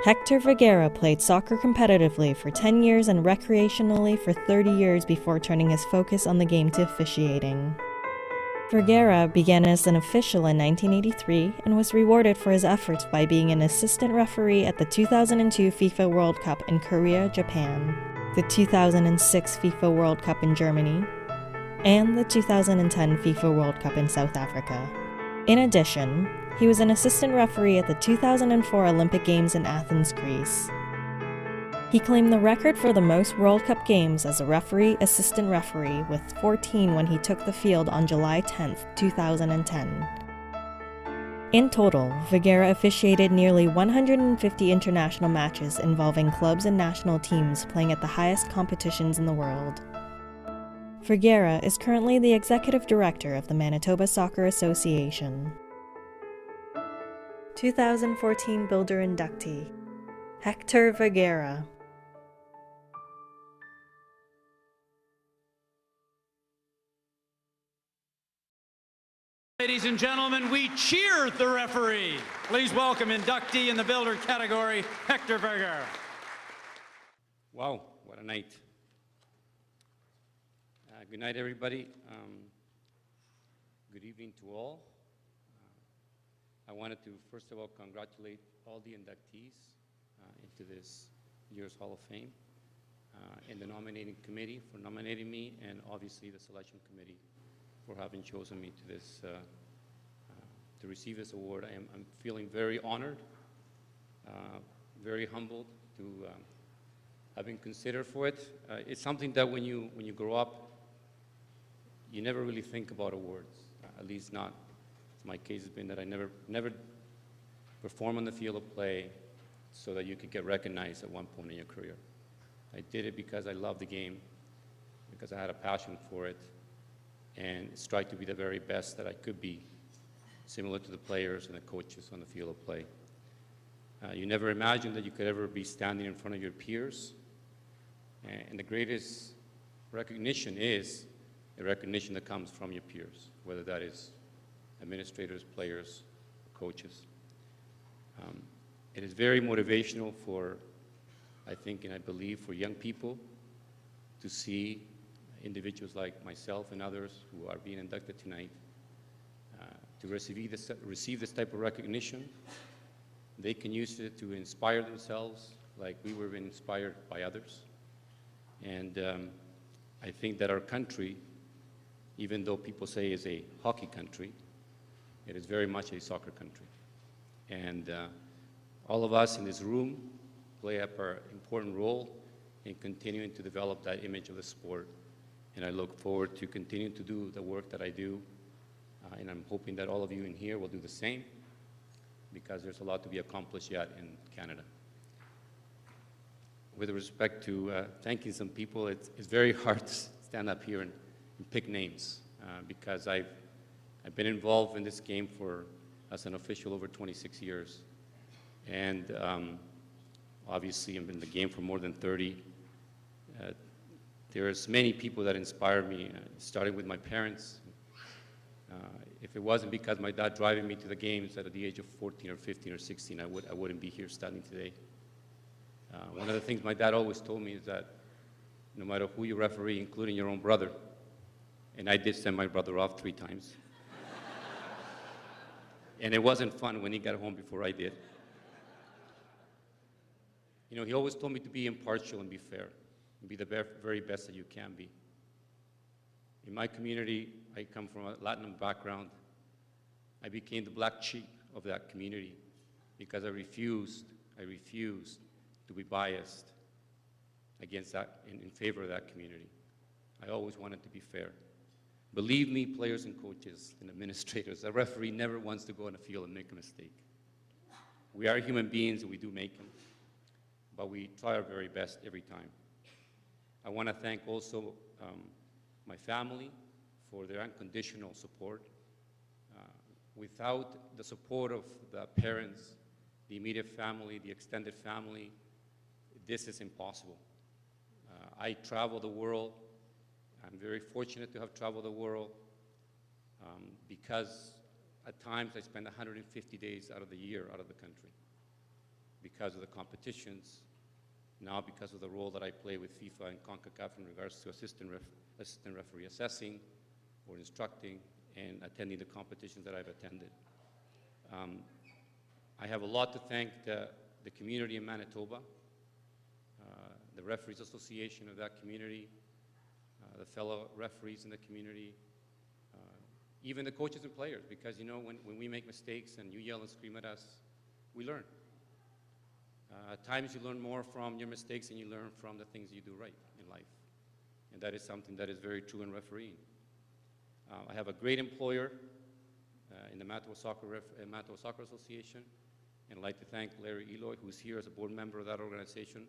Hector Vergara played soccer competitively for 10 years and recreationally for 30 years before turning his focus on the game to officiating. Vergara began as an official in 1983 and was rewarded for his efforts by being an assistant referee at the 2002 FIFA World Cup in Korea, Japan, the 2006 FIFA World Cup in Germany, and the 2010 FIFA World Cup in South Africa. In addition, he was an assistant referee at the 2004 Olympic Games in Athens, Greece. He claimed the record for the most World Cup games as a assistant referee with 14 when he took the field on July 10, 2010. In total, Vergara officiated nearly 150 international matches involving clubs and national teams playing at the highest competitions in the world. Vergara is currently the executive director of the Manitoba Soccer Association. 2014 Builder inductee, Hector Vergara. Ladies and gentlemen, we cheer the referee. Please welcome inductee in the Builder category, Hector Vergara. Wow, what a night. Good night, everybody. Good evening to all. I wanted to, first of all, congratulate all the inductees into this year's Hall of Fame, and the nominating committee for nominating me, and obviously the selection committee for having chosen me to this, to receive this award. I'm feeling very honored, very humbled to have been considered for it. It's something that when you grow up, you never really think about awards, at least not. My case has been that I never perform on the field of play so that you could get recognized at one point in your career. I did it because I love the game, because I had a passion for it, and strive to be the very best that I could be, similar to the players and the coaches on the field of play. You never imagined that you could ever be standing in front of your peers, and the greatest recognition is the recognition that comes from your peers, whether that is administrators, players, coaches. It is very motivational for, I think and I believe, for young people to see individuals like myself and others who are being inducted tonight to receive this type of recognition. They can use it to inspire themselves like we were inspired by others. And I think that our country, even though people say is a hockey country, it is very much a soccer country. And all of us in this room play up our important role in continuing to develop that image of the sport. And I look forward to continuing to do the work that I do. And I'm hoping that all of you in here will do the same, because there's a lot to be accomplished yet in Canada. With respect to thanking some people, it's very hard to stand up here and pick names, because I've been involved in this game as an official over 26 years. And obviously, I've been in the game for more than 30. There's many people that inspire me, starting with my parents. If it wasn't because my dad driving me to the games at the age of 14 or 15 or 16, I wouldn't be here standing today. One of the things my dad always told me is that no matter who you referee, including your own brother, and I did send my brother off 3 times. And it wasn't fun when he got home before I did. You know, he always told me to be impartial and be fair, and be the very best that you can be. In my community, I come from a Latin background. I became the black sheep of that community because I refused to be biased against that, in favor of that community. I always wanted to be fair. Believe me, players and coaches and administrators, a referee never wants to go on a field and make a mistake. We are human beings and we do make them, but we try our very best every time. I want to thank also my family for their unconditional support. Without the support of the parents, the immediate family, the extended family, this is impossible. I travel the world. I'm very fortunate to have traveled the world because at times I spend 150 days out of the year out of the country. because of the competitions, now because of the role that I play with FIFA and CONCACAF in regards to assistant referee assessing or instructing and attending the competitions that I've attended. I have a lot to thank the community in Manitoba, the Referees Association of that community, the fellow referees in the community, even the coaches and players, because, you know, when we make mistakes and you yell and scream at us, we learn. At times you learn more from your mistakes than you learn from the things you do right in life. And that is something that is very true in refereeing. I have a great employer in the Manitoba Soccer Association, and I'd like to thank Larry Eloy, who's here as a board member of that organization,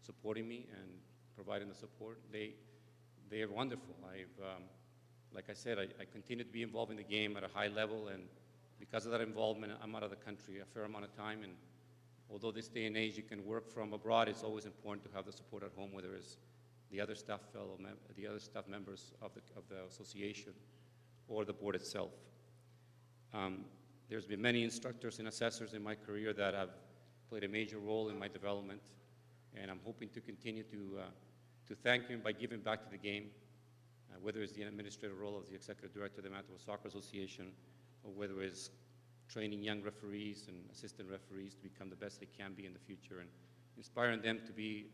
supporting me and providing the support. They are wonderful. Like I said, I continue to be involved in the game at a high level, and because of that involvement, I'm out of the country a fair amount of time. And although this day and age you can work from abroad, it's always important to have the support at home, whether it's the other staff members of the association or the board itself. There's been many instructors and assessors in my career that have played a major role in my development, and I'm hoping to continue to thank them by giving back to the game, whether it's the administrative role of the executive director of the Manitoba Soccer Association, or whether it's training young referees and assistant referees to become the best they can be in the future, and inspiring them to be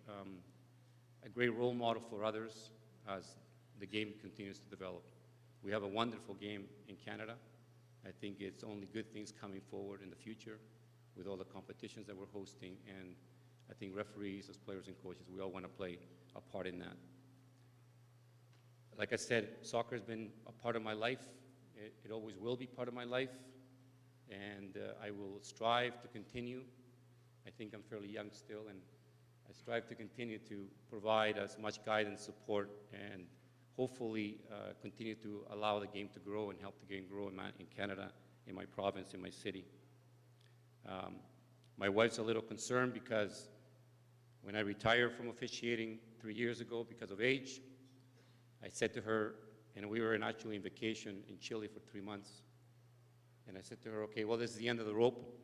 a great role model for others as the game continues to develop. We have a wonderful game in Canada. I think it's only good things coming forward in the future with all the competitions that we're hosting, and I think referees, as players and coaches, we all want to play a part in that. Like I said, soccer has been a part of my life. It always will be part of my life, and I will strive to continue. I think I'm fairly young still, and I strive to continue to provide as much guidance, support, and hopefully continue to allow the game to grow and help the game grow in Canada, in my province, in my city. My wife's a little concerned because when I retired from officiating 3 years ago because of age, I said to her, and we were actually on vacation in Chile for 3 months, and I said to her, okay, well, this is the end of the rope.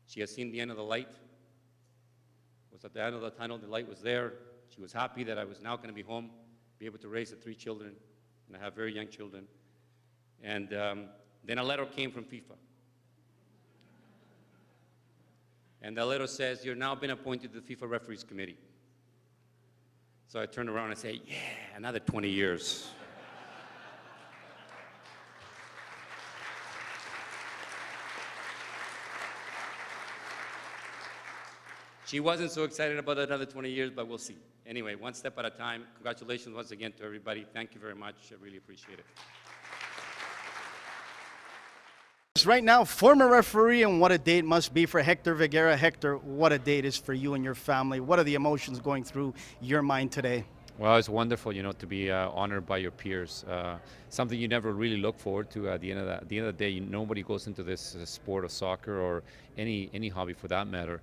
She has seen the end of the light. It was at the end of the tunnel, the light was there. She was happy that I was now going to be home, be able to raise the 3 children, and I have very young children. And then a letter came from FIFA. And the letter says, you've now been appointed to the FIFA Referees Committee. So I turned around and say, yeah, another 20 years. She wasn't so excited about another 20 years, but we'll see. Anyway, one step at a time. Congratulations once again to everybody. Thank you very much. I really appreciate it. Right now, former referee, and what a day it must be for Hector Vergara. Hector, what a day it is for you and your family. What are the emotions going through your mind today? Well, it's wonderful, you know, to be honored by your peers. Something you never really look forward to. At the end of the day, nobody goes into this sport of soccer or any hobby for that matter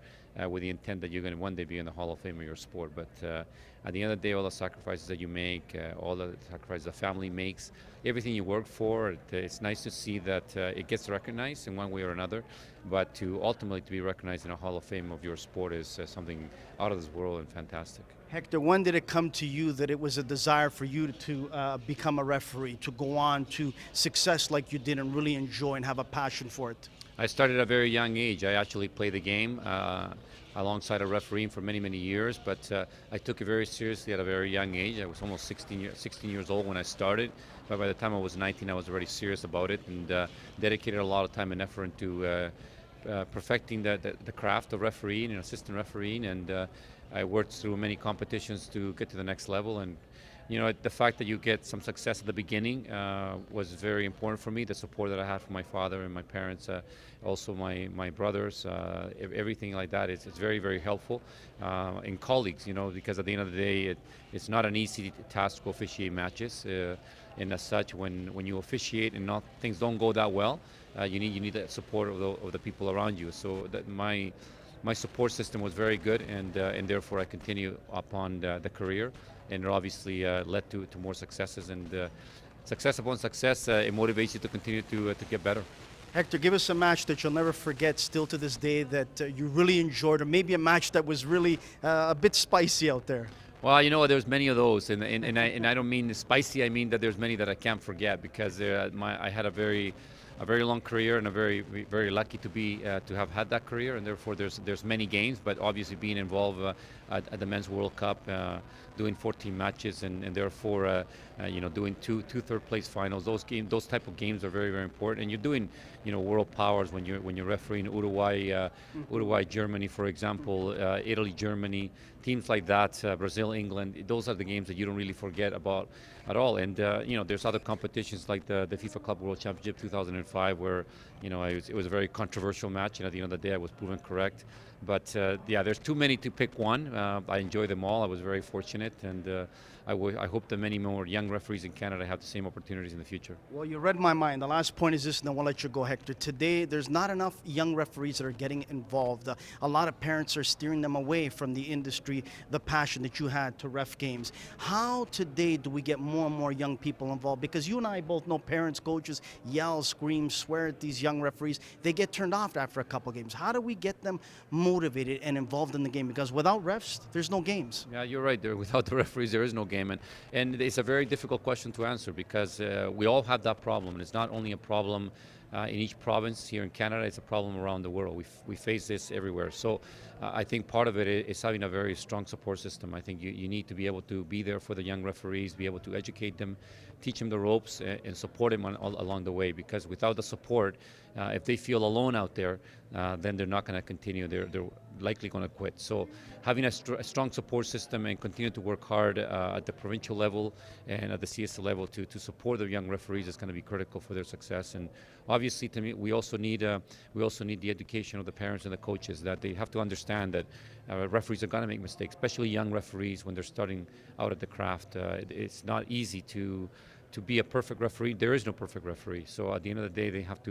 with the intent that you're going to one day be in the Hall of Fame of your sport. But at the end of the day, all the sacrifices that you make, all the sacrifices the family makes, everything you work for, it's nice to see that it gets recognized in one way or another. But to ultimately to be recognized in a Hall of Fame of your sport is something out of this world and fantastic. Hector, when did it come to you that it was a desire for you to become a referee, to go on to success like you did and really enjoy and have a passion for it? I started at a very young age. I actually played the game alongside a refereeing for many, many years, but I took it very seriously at a very young age. I was almost 16 years old when I started, but by the time I was 19, I was already serious about it and dedicated a lot of time and effort into perfecting the craft of refereeing and assistant refereeing, and I worked through many competitions to get to the next level. And you know, the fact that you get some success at the beginning was very important for me. The support that I had from my father and my parents, also my brothers, everything like that. It's very, very helpful. And colleagues, you know, because at the end of the day, it's not an easy task to officiate matches. And as such, when you officiate and things don't go that well, you need the support of the people around you. So that my support system was very good, and therefore I continue upon the career, and it obviously led to more successes, and success upon success, it motivates you to continue to get better. Hector, give us a match that you'll never forget still to this day that you really enjoyed, or maybe a match that was really a bit spicy out there. Well, you know, there's many of those, and I don't mean spicy. I mean that there's many that I can't forget because I had a very long career and a very lucky to be to have had that career, and therefore there's many games. But obviously being involved at the Men's World Cup, doing 14 matches, and therefore you know, doing two third place finals. Those type of games are very important. And you're doing, you know, world powers when you're refereeing Uruguay, Germany, for example, Italy, Germany, teams like that, Brazil, England. Those are the games that you don't really forget about at all. And you know, there's other competitions like the FIFA Club World Championship 2005, where, you know, it was a very controversial match, and at the end of the day, I was proven correct. But yeah, there's too many to pick one. I enjoy them all. I was very fortunate, and I hope that many more young referees in Canada have the same opportunities in the future. Well, you read my mind. The last point is this, and then we'll let you go, Hector. Today, there's not enough young referees that are getting involved. A lot of parents are steering them away from the industry, the passion that you had to ref games. How today do we get more and more young people involved? Because you and I both know parents, coaches yell, scream, swear at these young referees. They get turned off after a couple games. How do we get them motivated and involved in the game? Because without refs, there's no games. Yeah, you're right. Without the referees, there is no game. And it's a very difficult question to answer because we all have that problem. And it's not only a problem in each province here in Canada, it's a problem around the world. We face this everywhere. So I think part of it is having a very strong support system. I think you need to be able to be there for the young referees, be able to educate them, teach them the ropes, and support them along the way. Because without the support, if they feel alone out there, then they're not going to continue. They're likely going to quit. So having a strong support system and continue to work hard at the provincial level and at the CSL level to support the young referees is going to be critical for their success. And obviously, to me, we also need the education of the parents and the coaches, that they have to understand that referees are going to make mistakes, especially young referees when they're starting out at the craft. It's not easy to be a perfect referee. There is no perfect referee. So at the end of the day, they have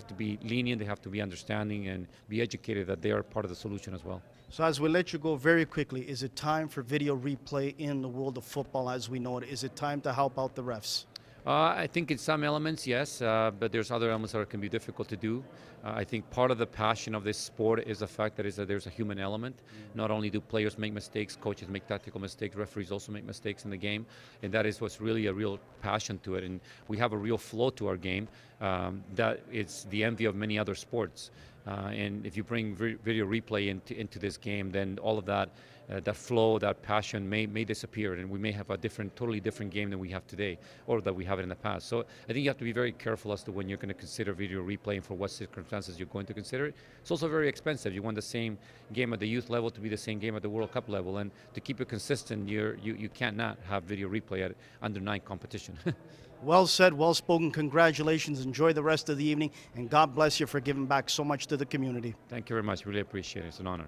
to be lenient, they have to be understanding, and be educated that they are part of the solution as well. So as we let you go very quickly, is it time for video replay in the world of football as we know it? Is it time to help out the refs? I think in some elements, yes, but there's other elements that can be difficult to do. I think part of the passion of this sport is the fact that there's a human element. Not only do players make mistakes, coaches make tactical mistakes, referees also make mistakes in the game, and that is what's really a real passion to it. And we have a real flow to our game that is the envy of many other sports. And if you bring video replay into this game, then all of that flow, that passion may disappear, and we may have a totally different game than we have today, or that we have it in the past. So I think you have to be very careful as to when you're going to consider video replay and for what circumstances you're going to consider it. It's also very expensive. You want the same game at the youth level to be the same game at the World Cup level, and to keep it consistent, you cannot have video replay at under 9 competition. Well said, well spoken. Congratulations. Enjoy the rest of the evening, and God bless you for giving back so much to the community. Thank you very much. Really appreciate it. It's an honor.